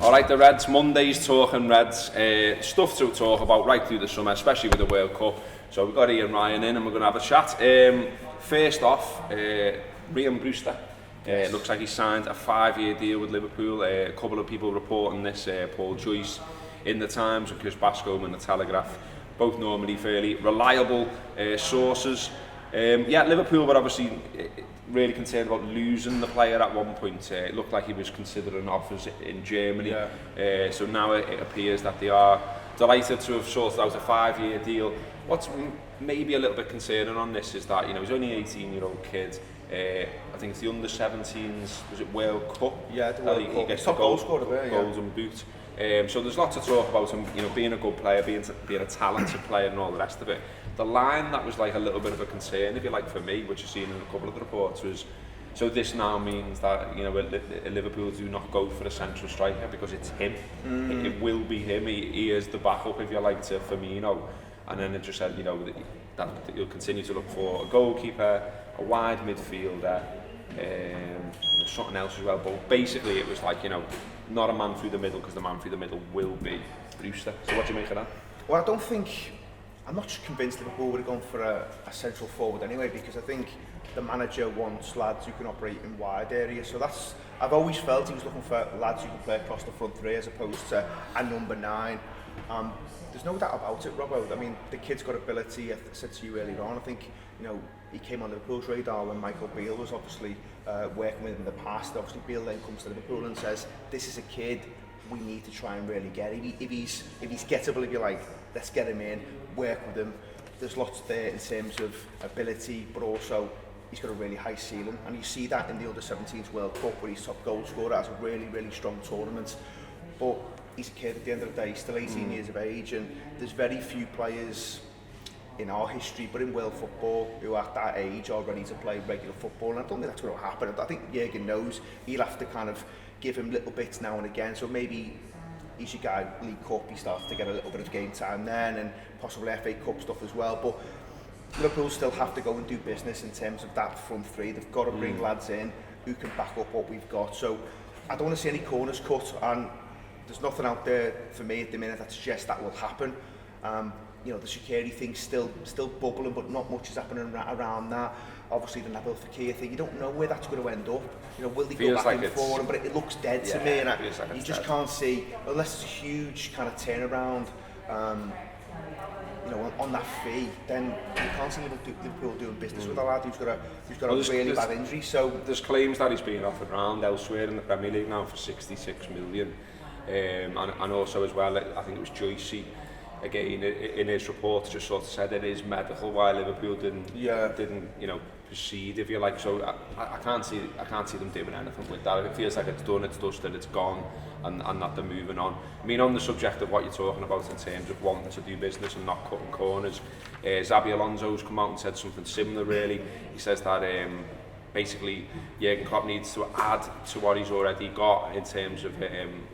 Alright, the Reds, Monday's talking Reds. Stuff to talk about right through the summer, especially with the World Cup. So we've got Ian Ryan in and we're going to have a chat. First off, Rhian Brewster. Looks like he signed a 5-year deal with Liverpool. A couple of people reporting this, Paul Joyce in the Times and Chris Bascombe in the Telegraph. Both normally fairly reliable sources. Liverpool were obviously really concerned about losing the player at one point. It looked like he was considering offers in Germany. So now it appears that they are delighted to have sorted out a 5-year deal. What's maybe a little bit concerning on this is that, he's only an 18-year-old kid. I think it's the under-17s, was it World Cup? Yeah, the World Cup. He gets the golden boot. So there's lots to talk about him, being a good player, being a talented player and all the rest of it. The line that was like a little bit of a concern, if you like, for me, which you've seen in a couple of the reports, was, so this now means that, Liverpool do not go for a central striker because it's him. It will be him. He is the backup, if you like, to Firmino. And then it just said, that you'll continue to look for a goalkeeper, a wide midfielder, something else as well. But basically it was like, not a man through the middle, because the man through the middle will be Brewster. So what do you make of that? Well, I'm not convinced Liverpool would have gone for a central forward anyway, because I think the manager wants lads who can operate in wide areas. So I've always felt he was looking for lads who can play across the front three as opposed to a number 9. There's no doubt about it, Robbo. I mean, the kid's got ability. I said to you earlier on, I think, he came on Liverpool's radar when Michael Beale was obviously working with him in the past. Obviously, Beale then comes to Liverpool and says, this is a kid we need to try and really get. If he's gettable, if you like, let's get him in, work with him. There's lots there in terms of ability, but also he's got a really high ceiling. And you see that in the Under-17s World Cup, where he's top goal scorer, has a really, really strong tournament. But he's a kid at the end of the day, still 18 years of age, and there's very few players in our history, but in world football, who are at that age are ready to play regular football, and I don't think that's going to happen. I think Jürgen knows he'll have to kind of give him little bits now and again, so maybe he's your guy, League Cup, he starts to get a little bit of game time then, and possibly FA Cup stuff as well, but Liverpool still have to go and do business in terms of that front three. They've got to bring lads in who can back up what we've got, so I don't want to see any corners cut, and there's nothing out there for me at the minute that suggests that will happen. The Shaqiri thing's still bubbling, but not much is happening around that. Obviously, the Nabil Fekir thing, you don't know where that's going to end up. Will they go back in for him? But it looks dead to me, and you just can't see, unless it's a huge kind of turnaround, on that fee, then you can't see Liverpool doing business with a lad who's got a really bad injury. So there's claims that he's being offered around elsewhere in the Premier League now for 66 million. And also as well, I think it was Joyce again in his report just sort of said it is medical why Liverpool didn't proceed, if you like. So I can't see them doing anything with that. It feels like it's done, it's dusted, it's gone, and that they're moving on. I mean, on the subject of what you're talking about in terms of wanting to do business and not cutting corners, Xabi Alonso's come out and said something similar. Really, he says that basically Jürgen Klopp needs to add to what he's already got in terms of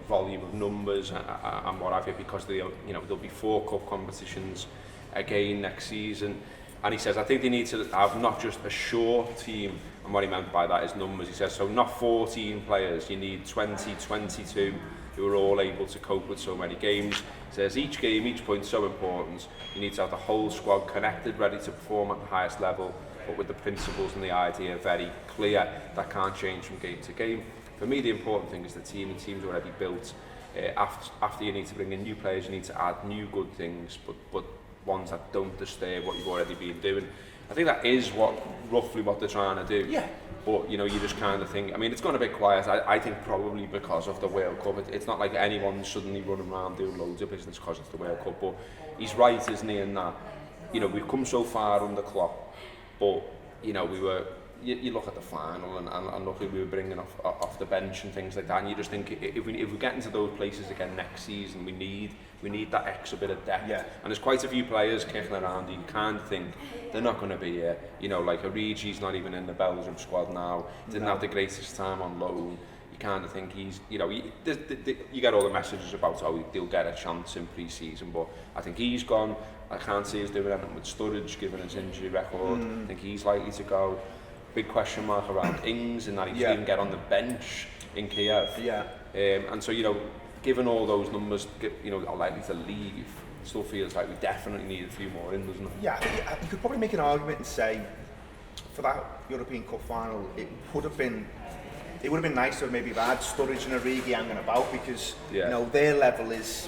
volume of numbers and what have you, because there'll be 4 cup competitions again next season, and he says I think they need to have not just a short team, and what he meant by that is numbers. He says so not 14 players, you need 20, 22 who are all able to cope with so many games. He says each game, each point so important, you need to have the whole squad connected, ready to perform at the highest level, but with the principles and the idea very clear. That can't change from game to game. For me, the important thing is the team's already built. After you need to bring in new players, you need to add new good things, but ones that don't disturb what you've already been doing. I think that is roughly what they're trying to do. Yeah. But you just kind of think, I mean, it's gone a bit quiet. I think probably because of the World Cup. It's not like anyone's suddenly running around doing loads of business because it's the World Cup. But he's right, isn't he, in that, we've come so far under Klopp. But we were. You look at the final and look who we were bringing off the bench and things like that, and you just think if we get into those places again next season, we need that extra bit of depth. Yeah. And there's quite a few players kicking around. You can't think they're not going to be here. Like Origi's not even in the Belgium squad now. Didn't have the greatest time on loan. You kind of think he's, you get all the messages about how he'll get a chance in pre-season, but I think he's gone. I can't see us doing anything with Sturridge given his injury record. I think he's likely to go. Big question mark around Ings and that he didn't even get on the bench in Kiev. Yeah. And so given all those numbers, you know, are likely to leave, it still feels like we definitely need a few more in, doesn't it? Yeah, I think you could probably make an argument and say, for that European Cup final, it would have been nice to have maybe had Sturridge and Origi hanging about, because you know their level is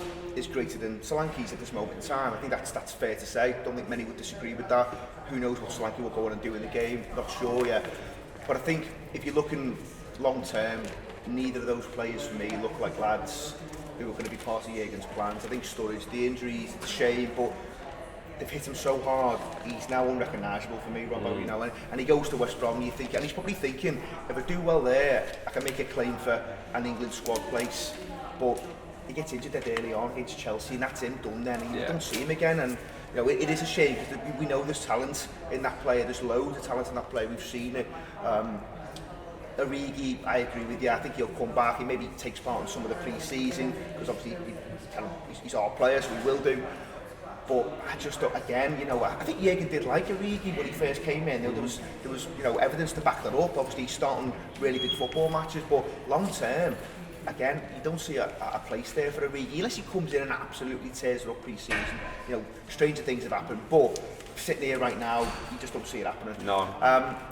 greater than Solanke's at this moment in time. I think that's fair to say. Don't think many would disagree with that. Who knows what Solanke will go on and do in the game? Not sure yet. But I think if you're looking long term, neither of those players for me look like lads who are going to be part of Xherdan's plans. I think Sturridge, the injuries, it's a shame, but they've hit him so hard, he's now unrecognisable for me, Robbo, you know, and he goes to West Brom, and he's probably thinking, if I do well there, I can make a claim for an England squad place, but he gets injured dead early on against Chelsea, and that's him done then, and you don't see him again, and you know, it is a shame, because we know there's talent in that player, there's loads of talent in that player, we've seen it. Origi, I agree with you, I think he'll come back, he maybe takes part in some of the pre-season, because obviously he's our player, so he will do. But I just don't, again, you know, I think Xherdan did like Origi when he first came in. You know, there was you know, evidence to back that up. Obviously, he's starting really big football matches, but long term, again, you don't see a place there for Origi unless he comes in and absolutely tears it up pre-season. You know, stranger things have happened, but sitting here right now, you just don't see it happening. No.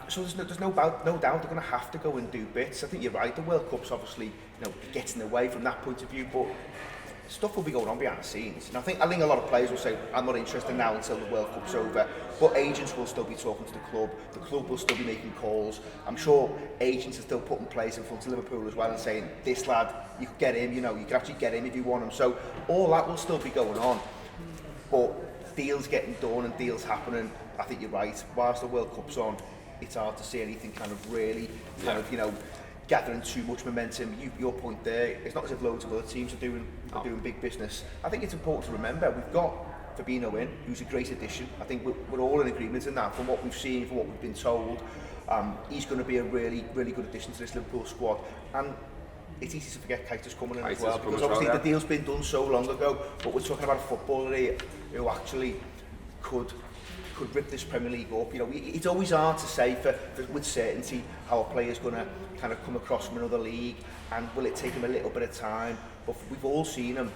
So there's no doubt they're going to have to go and do bits. I think you're right. The World Cup's obviously, you know, gets in the way from that point of view, but stuff will be going on behind the scenes. And I think a lot of players will say, I'm not interested now until the World Cup's over. But agents will still be talking to the club. The club will still be making calls. I'm sure agents are still putting players in front of Liverpool as well and saying, this lad, you could get him, you know, you could actually get him if you want him. So all that will still be going on. But deals getting done and deals happening, I think you're right. Whilst the World Cup's on, it's hard to see anything kind of really kind of, you know, gathering too much momentum. Your point there, it's not as if loads of other teams are doing big business. I think it's important to remember we've got Fabinho in, who's a great addition. I think we're all in agreement in that from what we've seen, from what we've been told. He's going to be a really, really good addition to this Liverpool squad. And it's easy to forget Keita's coming in as well, because obviously the deal's been done so long ago, but we're talking about a footballer here who actually could rip this Premier League up. You know, it's always hard to say with certainty how a player's going to kind of come across from another league, and will it take him a little bit of time. But we've all seen him,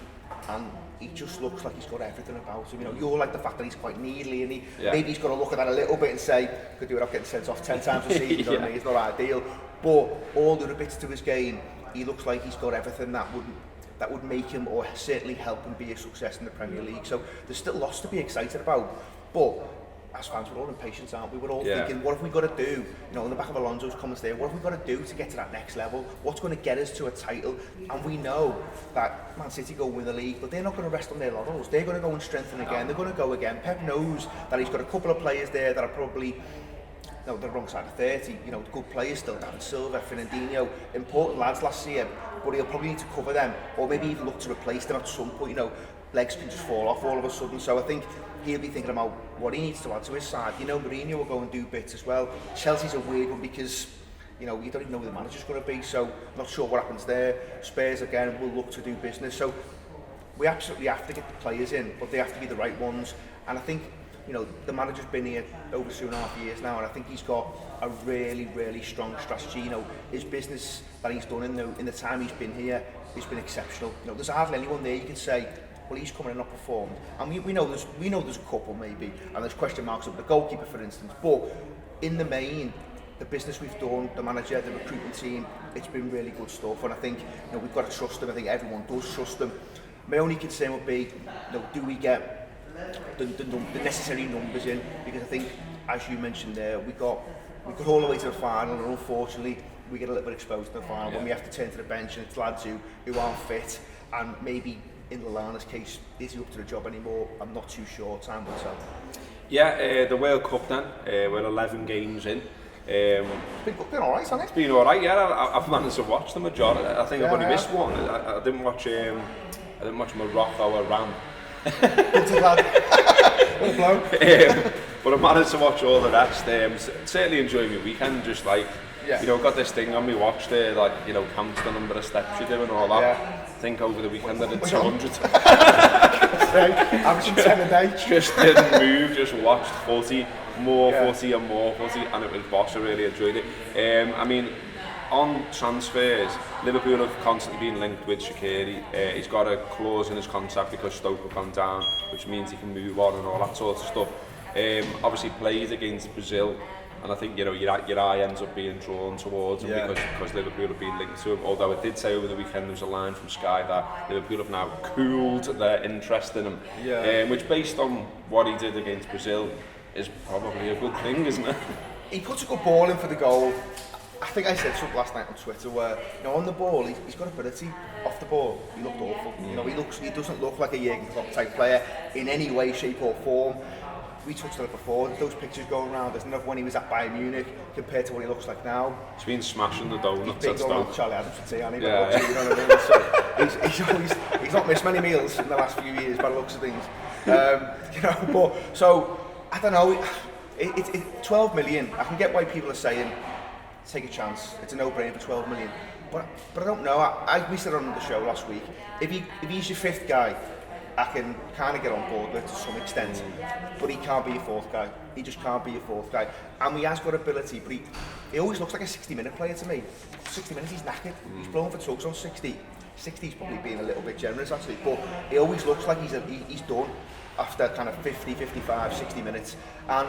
and he just looks like he's got everything about him. You know, you're like the fact that he's quite needly, and maybe he's got to look at that a little bit and say, could do without getting sent off 10 times a season. You know what I mean? It's not ideal. But all the other bits to his game, he looks like he's got everything that would make him, or certainly help him, be a success in the Premier League. So there's still lots to be excited about. But as fans, we're all impatient, aren't we? We're all thinking, what have we got to do? You know, on the back of Alonso's comments there, what have we got to do to get to that next level? What's going to get us to a title? And we know that Man City go win the league, but they're not going to rest on their laurels. They're going to go and strengthen again. They're going to go again. Pep knows that he's got a couple of players there that are probably, no, the wrong side of 30. You know, good players still. David Silva, Fernandinho, important lads last year, but he'll probably need to cover them, or maybe even look to replace them at some point. You know, legs can just fall off all of a sudden. So I think he'll be thinking about what he needs to add to his side. You know, Mourinho will go and do bits as well. Chelsea's a weird one because, you know, you don't even know who the manager's going to be, so not sure what happens there. Spurs, again, will look to do business. So we absolutely have to get the players in, but they have to be the right ones. And I think, you know, the manager's been here over 2.5 years now, and I think he's got a really, really strong strategy. You know, his business that he's done in the time he's been here has been exceptional. You know, there's hardly anyone there you can say, well, he's coming and not performed. And we know there's a couple maybe, and there's question marks over the goalkeeper, for instance. But in the main, the business we've done, the manager, the recruitment team, it's been really good stuff. And I think, you know, we've got to trust them. I think everyone does trust them. My only concern would be, you know, do we get the necessary numbers in? Because I think, as you mentioned there, we got all the way to the final, and unfortunately, we get a little bit exposed in the final when we have to turn to the bench, and it's lads who aren't fit, and maybe in Lallana's case, is he up to the job anymore? I'm not too sure. Time will tell. Yeah, the World Cup then, we're 11 games in. It's been alright, hasn't it? It's been alright, yeah. I've managed to watch the majority. I think I've only missed one. I didn't watch Morocco or Iran. But I managed to watch all the rest. Certainly enjoyed my weekend, just like, you know, got this thing on me watch there, like, you know, counts the number of steps you do and all that. Yeah. I think over the weekend I did 200. Averaging 10 a day. Just didn't move, just watched footy, more footy and more footy, and it was boss. I really enjoyed it. I mean, on transfers, Liverpool have constantly been linked with Shaqiri. He's got a clause in his contract because Stoke have gone down, which means he can move on and all that sort of stuff. Obviously played against Brazil, and I think your eye ends up being drawn towards him because Liverpool have been linked to him. Although it did say over the weekend there was a line from Sky that Liverpool have now cooled their interest in him, which based on what he did against Brazil is probably a good thing, isn't it? He puts a good ball in for the goal. I think I said something last night on Twitter where, on the ball, he's got ability. Off the ball, he looked awful. He doesn't look like a Jurgen Klopp type player in any way, shape or form. We touched on it before, those pictures going around, isn't it, when he was at Bayern Munich compared to what he looks like now. He's been smashing the donuts at Stoke. Charlie Adams would say, you know what I mean? So he's not missed many meals in the last few years by the looks of things. So I don't know, it's 12 million, I can get why people are saying, take a chance, it's a no-brainer for 12 million. But I don't know, we said on the show last week, if he's your fifth guy, I can kind of get on board with it to some extent, but he can't be your fourth guy. He just can't be your fourth guy. And he has got ability, but he always looks like a 60-minute player to me. 60 minutes, he's knackered. He's blowing for tugs on 60. 60's probably being a little bit generous actually, but he always looks like he's done after kind of 50, 55, 60 minutes. And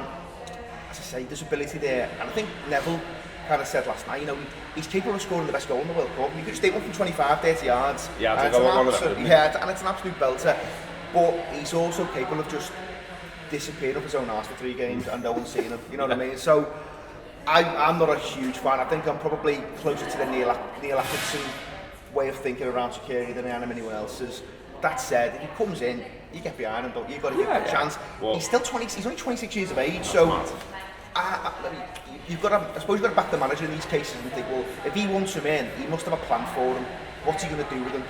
as I say, there's ability there. And I think Neville kind of said last night, he's capable of scoring the best goal in the World Cup. He could just take one from 25, 30 yards. Yeah, and it's an absolute belter. But he's also capable of just disappearing up his own arse for 3 games and no one's seeing him. You know what I mean? So I'm not a huge fan. I think I'm probably closer to the Neil Atkinson way of thinking around Shaqiri than I am anyone else's. That said, if he comes in, you get behind him, don't you? You've got to give him a chance. Well, he's only 26 years of age, so I suppose you've got to back the manager in these cases and think, well, if he wants him in, he must have a plan for him. What's he going to do with him?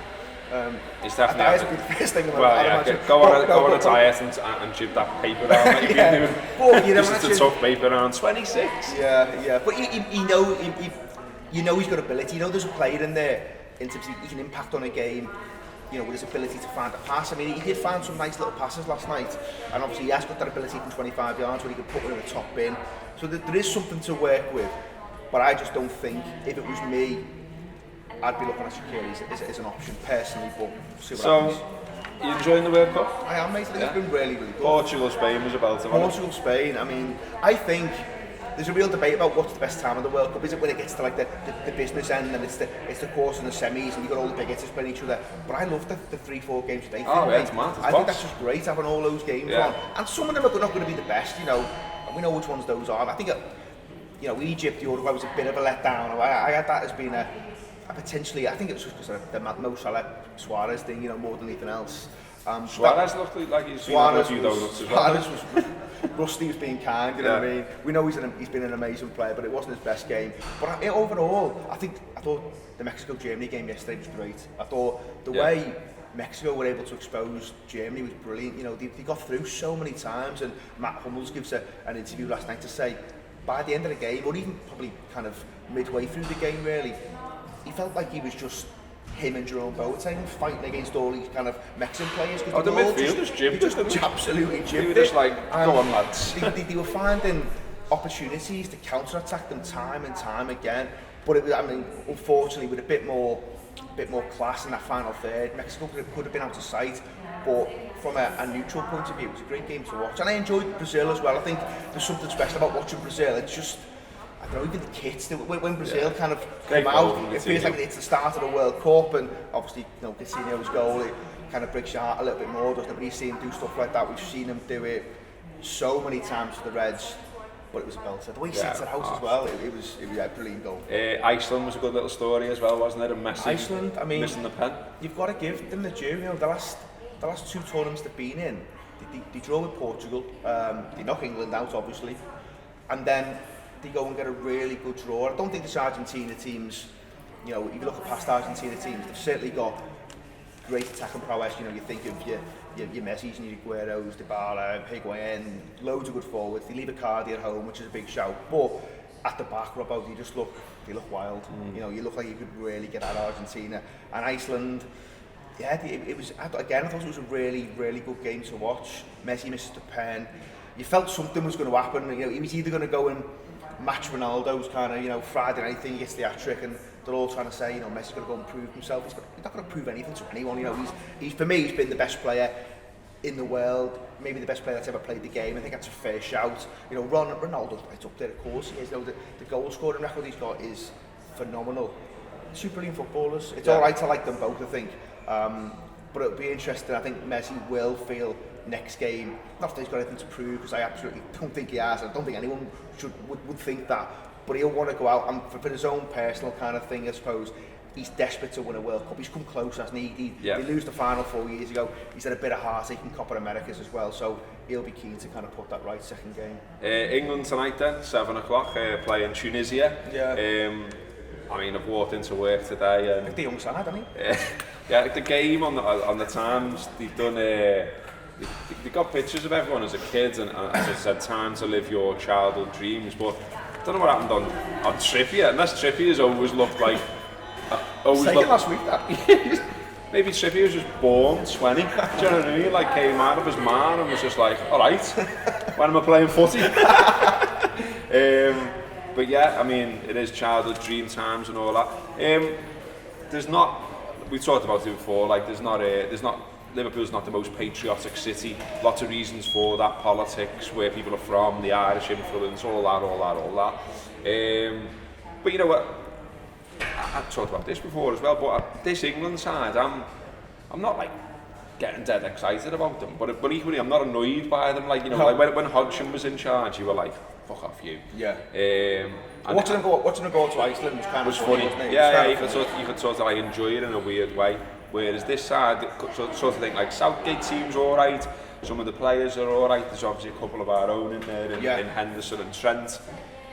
He's definitely a diet's the first thing. Go on a diet and jib that paper down that you've been doing. Well, this is the tough paper around 26. Yeah. But you know he's got ability. There's a player in there in terms of he can impact on a game. With his ability to find a pass. I mean, he did find some nice little passes last night, and obviously he has got that ability from 25 yards where he can put one in the top bin. So there is something to work with, but I just don't think, if it was me, I'd be looking at Shaqiri as an option personally, but see what happens. You enjoying the World Cup? I am, mate. It's been really, really good. Portugal, Spain was a belter. Portugal, Spain, I mean, I think there's a real debate about what's the best time of the World Cup. Is it when it gets to like the business end and it's the quarters and the semis and you've got all the big hitters playing each other? But I love the 3-4 games a day. It's mad. I think that's just great having all those games on. And some of them are not going to be the best, we know which ones those are. And I think, Egypt, Uruguay was a bit of a letdown. I had that as being a potentially, I think it was just because of the Mo Salah Suarez thing, more than anything else. Suarez looked like he's seen a few donuts as well. Suarez was Rusty was being kind, you know what I mean? We know he's been an amazing player, but it wasn't his best game. But overall, I thought the Mexico-Germany game yesterday was great. I thought the way Mexico were able to expose Germany was brilliant. They got through so many times, and Matt Hummels gives an interview last night to say, by the end of the game, or even probably kind of midway through the game really, he felt like he was just him and Jerome Boateng fighting against all these kind of Mexican players. The midfielders jibbed it. Just absolutely jibbed it. They were just like, go on lads. They were finding opportunities to counter-attack them time and time again. But unfortunately, with a bit more class in that final third, Mexico could have been out of sight. But from a neutral point of view, it was a great game to watch. And I enjoyed Brazil as well. I think there's something special about watching Brazil. It's just, I don't know, even the kits, when Brazil kind of come out, it feels like it's the start of the World Cup, and obviously, Coutinho's goal, it kind of breaks your heart a little bit more, doesn't it? But you see him do stuff like that. We've seen him do it so many times for the Reds, but it was a belter. The way he sets it out as well, it was a brilliant goal. Iceland was a good little story as well, wasn't it? And Messi Iceland, missing the pen. You've got to give them the due. The last 2 tournaments they've been in, they draw with Portugal, they knock England out obviously, and then they go and get a really good draw. I don't think this Argentina teams, if you look at past Argentina teams, they've certainly got great attacking prowess. You think of your Messi's and your Aguero's, Dybala, Higuain, loads of good forwards. They leave Icardi at home, which is a big shout. But at the back, Robbo, they look wild. You look like you could really get at Argentina. And Iceland, I thought it was a really, really good game to watch. Messi misses the pen. You felt something was going to happen. He was either going to go and match Ronaldo's kind of, you know, Friday night thing, he gets the hat-trick, and they're all trying to say, you know, Messi's got to go and prove himself. He's not going to prove anything to anyone, you know. He's for me, he's been the best player in the world, maybe the best player that's ever played the game. I think that's a fair shout. You know, Ronaldo's right up there, of course he is. You know, the goal scoring record he's got is phenomenal. Two brilliant footballers. It's all right to like them both, I think. But it'll be interesting. I think Messi will feel next game, not that he's got anything to prove, because I absolutely don't think he has. I don't think anyone would think that. But he'll want to go out, and for his own personal kind of thing, I suppose, he's desperate to win a World Cup. He's come close, hasn't he? He lose the final 4 years ago. He's had a bit of heartache in Copa Americas as well, so he'll be keen to kind of put that right second game. England tonight then, 7 o'clock, playing Tunisia. I mean, I've walked into work today and... I think the young side, haven't he? Yeah, the game on the Times, they've done... They got pictures of everyone as a kid, and as I said, time to live your childhood dreams, but I don't know what happened on Trippier, unless Trippier's always looked like... last week, that. Maybe Trippier was just born 20, do you know what I mean? Like, came out of his man and was just like, alright, when am I playing footy? But yeah, I mean, it is childhood dream times and all that. There's not, we talked about it before, like there's not Liverpool's not the most patriotic city. Lots of reasons for that, politics, where people are from, the Irish influence, all that. But you know what? I've talked about this before as well, but this England side, I'm not like getting dead excited about them, but equally I'm not annoyed by them. Like, you know, like when Hodgson was in charge, you were like, fuck off you. Yeah. Watching them go to Iceland was kind of funny. You could sort of like enjoy it in a weird way. Whereas this side, sort of think like Southgate seems alright, some of the players are alright, there's obviously a couple of our own in there, in Henderson and Trent.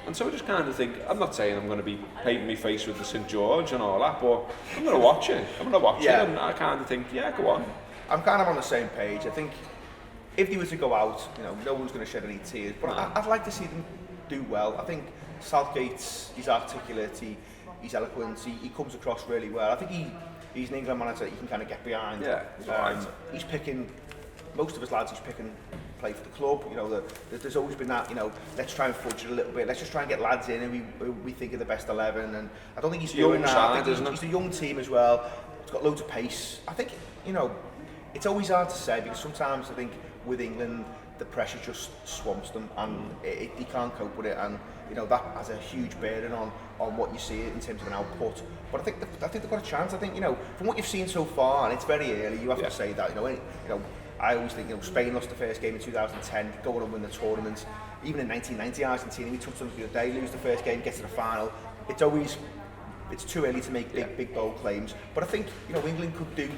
And so I just kind of think, I'm not saying I'm going to be painting my face with the St George and all that, but I'm going to watch it. And I kind of think, yeah, go on. I'm kind of on the same page. I think if they were to go out, you know, no one's going to shed any tears, but I'd like to see them do well. I think Southgate's, he's articulate, he's eloquent, he comes across really well. I think he's an England manager that you can kind of get behind. He's picking, most of his lads he's picking play for the club. You know, there's always been that, you know, let's try and fudge it a little bit, let's just try and get lads in and we think of the best 11, and I don't think he's doing that. I think he's a young team as well. He's got loads of pace. I think, you know, it's always hard to say, because sometimes I think with England the pressure just swamps them, and they can't cope with it, and you know that has a huge bearing on what you see in terms of an output. But I think they've got a chance. I think, you know, from what you've seen so far, and it's very early, you have to say that. You know, I always think, you know, Spain lost the first game in 2010, go on and win the tournament. Even in 1990, Argentina, we touched on the other day, lose the first game, get to the final. It's too early to make big bold claims. But I think, you know, England could do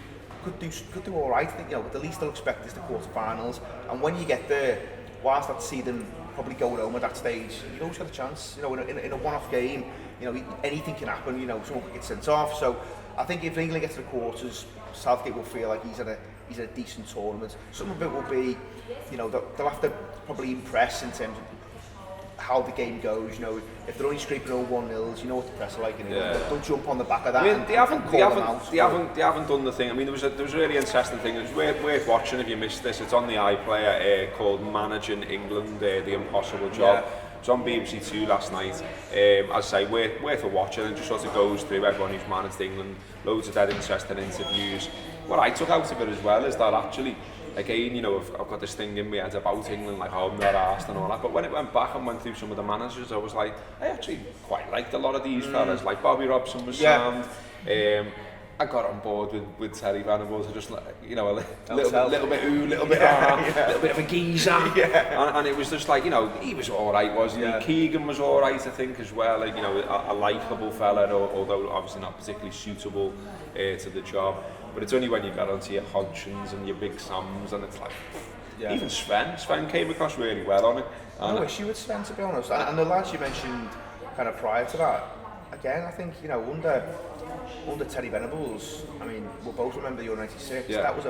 all right. I think, you know, the least they'll expect is the quarterfinals, and when you get there, whilst I'd see them probably going home at that stage, you've always got a chance. You know, in a one-off game, you know, anything can happen. You know, someone could get sent off. So I think if England gets to the quarters, Southgate will feel like he's at a decent tournament. Some of it will be, you know, they'll have to probably impress in terms of how the game goes. You know, if they're only scraping over 1-0s, you know what the press are like. They'll jump on the back of that. I mean, they haven't done the thing. I mean, there was a really interesting thing. It was worth watching if you missed this. It's on the iPlayer called Managing England, the Impossible Job. It's on BBC Two last night. As I say, worth a watch, and it just sort of goes through everyone who's managed England. Loads of dead interesting interviews. What I took out of it as well is that actually, again, you know, I've got this thing in my head about England, like, oh, I'm not arsed and all that, but when it went back and went through some of the managers, I was like, I actually quite liked a lot of these fellas, like Bobby Robson was sound. I got on board with Terry Venables, just like, you know, a little bit ooh, little bit little bit of a geezer, and it was just like, you know, he was all right, wasn't he? Keegan was all right, I think, as well, like, you know, a likeable fella, although obviously not particularly suitable to the job. But it's only when you get onto your Hodgsons and your Big Sams, and it's like, even Sven came across really well on it. No issue with Sven, to be honest. And the lads you mentioned kind of prior to that, again, I think, you know, under Terry Venables, I mean, we'll both remember the Euro 96. That was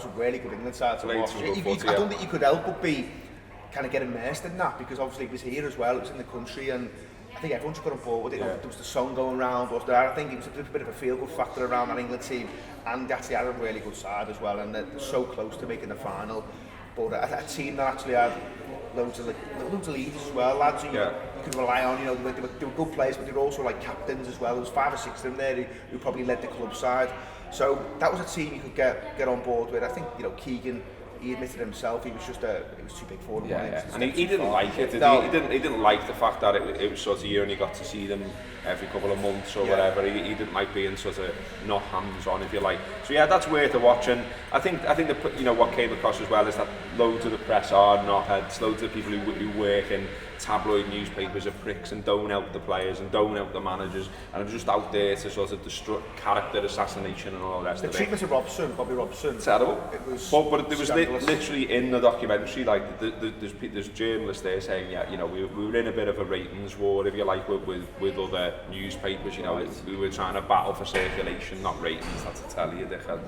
a really good England side to watch. I don't think you could help but be kind of get immersed in that, because obviously it was here as well, it was in the country, and I think everyone just got on board with it. There was the song going around, was there? I think it was a bit of a feel-good factor around that England team, and actually had a really good side as well, and they're so close to making the final. But a team that actually had loads of leaders as well, lads who you could rely on. You know, they were good players, but they were also like captains as well. There was 5 or 6 of them there who probably led the club side. So that was a team you could get on board with. I think, you know, Keegan, he admitted himself he was just it was too big for him. And he didn't like it. No. He didn't like the fact that it was sort of you only got to see them every couple of months or whatever. He didn't like being sort of not hands-on, if you like. So yeah, that's worth a watch. And I think the, you know, what came across as well is that loads of the press are knotheads. Loads of people who work in tabloid newspapers are pricks and don't help the players and don't help the managers, and are just out there to sort of destroy character assassination and all the rest of it. The treatment of Bobby Robson, terrible. It was but there was literally in the documentary, like there's journalists there saying, yeah, you know, we were in a bit of a ratings war, if you like, with other newspapers. You know, we were trying to battle for circulation, not ratings. That's a tell you, dickhead.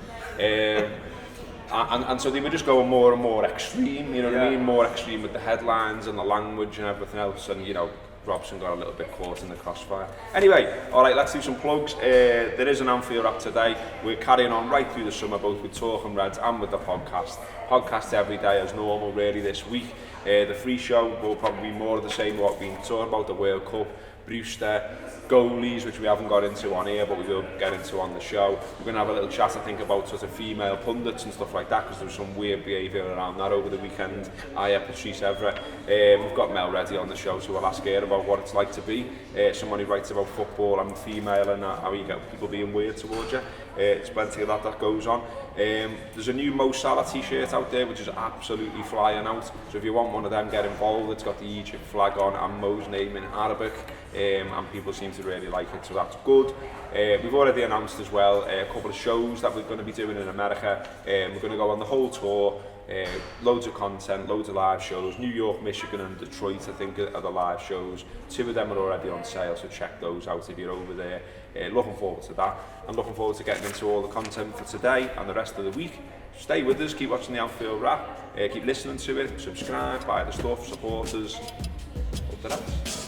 And so they were just going more and more extreme, you know what I mean? More extreme with the headlines and the language and everything else. And, you know, Robson got a little bit caught in the crossfire. Anyway, all right, let's do some plugs. There is an Anfield wrap today. We're carrying on right through the summer, both with Talking Reds and with the podcast. Podcast every day as normal, really, this week. The free show will probably be more of the same what we've been talking about, the World Cup, Brewster, goalies, which we haven't got into on here, but we will get into on the show. We're going to have a little chat, I think, about sort of female pundits and stuff like that, because there was some weird behaviour around that over the weekend. Patrice Evra. We've got Mel Reddy on the show, so we'll ask her about what it's like to be someone who writes about football and female, and how you get people being weird towards you. There's plenty of that goes on. There's a new Mo Salah t-shirt out there, which is absolutely flying out. So if you want one of them, get involved. It's got the Egypt flag on and Mo's name in Arabic, and people seem to really like it, so that's good. We've already announced as well a couple of shows that we're going to be doing in America. We're going to go on the whole tour. Loads of content, loads of live shows. New York, Michigan and Detroit, I think, are the live shows. 2 of them are already on sale, so check those out if you're over there. Looking forward to that. I'm looking forward to getting into all the content for today and the rest of the week. Stay with us, keep watching the Anfield Wrap, keep listening to it, subscribe, buy the stuff, support us. Up to that.